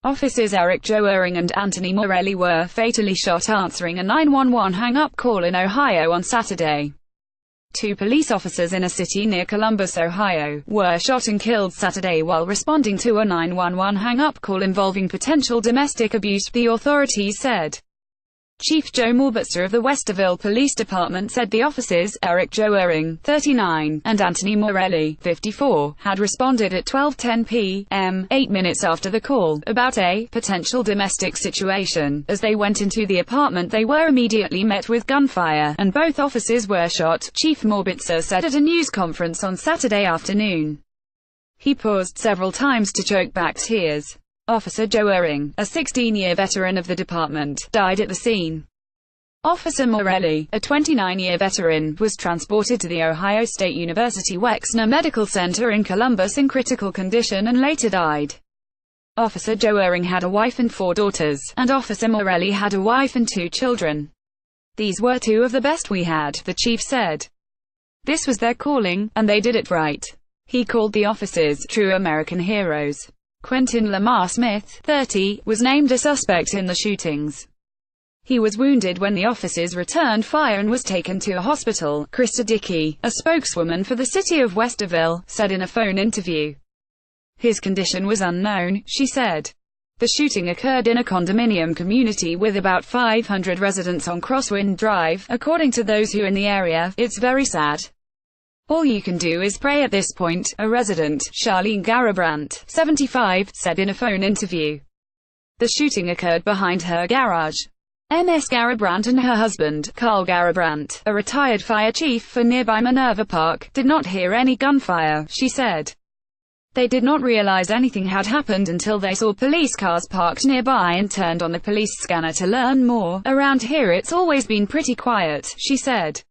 Officers Eric Joering and Anthony Morelli were fatally shot answering a 911 hang-up call in Ohio on Saturday. Two police officers in a city near Columbus, Ohio, were shot and killed Saturday while responding to a 911 hang-up call involving potential domestic abuse, the authorities said. Chief Joe Morbitzer of the Westerville Police Department said the officers, Eric Joering, 39, and Anthony Morelli, 54, had responded at 12:10 p.m., 8 minutes after the call, about a potential domestic situation. As they went into the apartment they were immediately met with gunfire, and both officers were shot, Chief Morbitzer said at a news conference on Saturday afternoon. He paused several times to choke back tears. Officer Joering, a 16-year veteran of the department, died at the scene. Officer Morelli, a 29-year veteran, was transported to the Ohio State University Wexner Medical Center in Columbus in critical condition and later died. Officer Joering had a wife and 4 daughters, and Officer Morelli had a wife and 2 children. These were 2 of the best we had, the chief said. This was their calling, and they did it right. He called the officers true American heroes. Quentin Lamar Smith, 30, was named a suspect in the shootings. He was wounded when the officers returned fire and was taken to a hospital, Krista Dickey, a spokeswoman for the city of Westerville, said in a phone interview. His condition was unknown, she said. The shooting occurred in a condominium community with about 500 residents on Crosswind Drive, according to those who in the area. It's very sad. All you can do is pray at this point, a resident, Charlene Garabrandt, 75, said in a phone interview. The shooting occurred behind her garage. Ms. Garabrandt and her husband, Carl Garabrandt, a retired fire chief for nearby Minerva Park, did not hear any gunfire, she said. They did not realize anything had happened until they saw police cars parked nearby and turned on the police scanner to learn more. Around here it's always been pretty quiet, she said.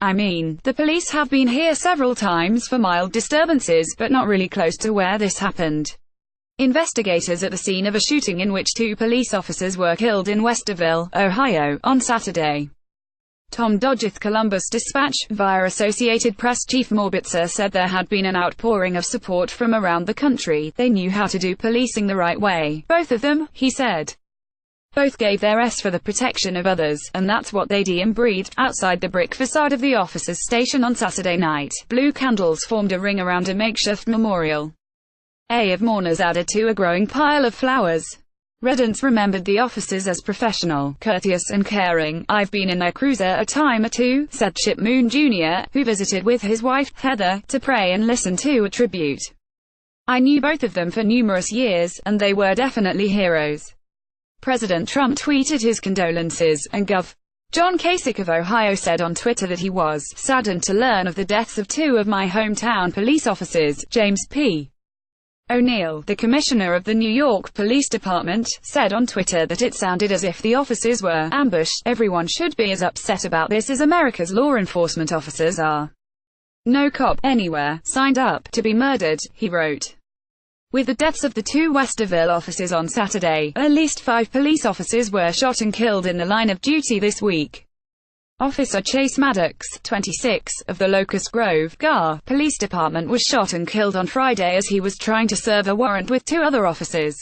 I mean, the police have been here several times for mild disturbances, but not really close to where this happened. Investigators at the scene of a shooting in which 2 police officers were killed in Westerville, Ohio, on Saturday. Tom Dodgeth Columbus Dispatch, via Associated Press. Chief Morbitzer said there had been an outpouring of support from around the country. They knew how to do policing the right way, both of them, he said. Both gave their S for the protection of others, and that's what they breathed. Outside the brick facade of the officers' station on Saturday night, blue candles formed a ring around a makeshift memorial. Of mourners added to a growing pile of flowers. Residents remembered the officers as professional, courteous and caring. I've been in their cruiser a time or 2, said Chip Moon Jr., who visited with his wife, Heather, to pray and listen to a tribute. I knew both of them for numerous years, and they were definitely heroes. President Trump tweeted his condolences, and Gov. John Kasich of Ohio said on Twitter that he was saddened to learn of the deaths of 2 of my hometown police officers. James P. O'Neill, the commissioner of the New York Police Department, said on Twitter that it sounded as if the officers were ambushed. Everyone should be as upset about this as America's law enforcement officers are. No cop, anywhere, signed up to be murdered, he wrote. With the deaths of the 2 Westerville officers on Saturday, at least 5 police officers were shot and killed in the line of duty this week. Officer Chase Maddox, 26, of the Locust Grove, GAR, Police Department was shot and killed on Friday as he was trying to serve a warrant with 2 other officers.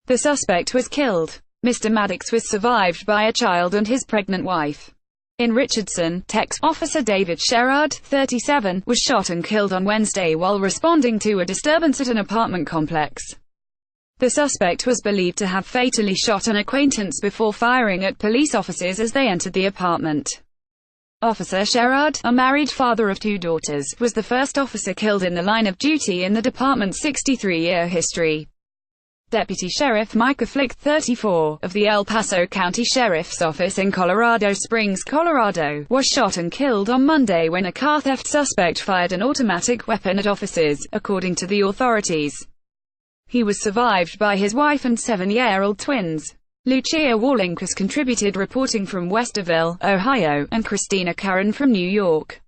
The suspect was killed. Mr. Maddox was survived by a child and his pregnant wife. In Richardson, Texas, Officer David Sherrod, 37, was shot and killed on Wednesday while responding to a disturbance at an apartment complex. The suspect was believed to have fatally shot an acquaintance before firing at police officers as they entered the apartment. Officer Sherrod, a married father of 2 daughters, was the first officer killed in the line of duty in the department's 63-year history. Deputy Sheriff Micah Flick, 34, of the El Paso County Sheriff's Office in Colorado Springs, Colorado, was shot and killed on Monday when a car theft suspect fired an automatic weapon at officers, according to the authorities. He was survived by his wife and 7-year-old twins. Lucia Wallinkus contributed reporting from Westerville, Ohio, and Christina Caron from New York.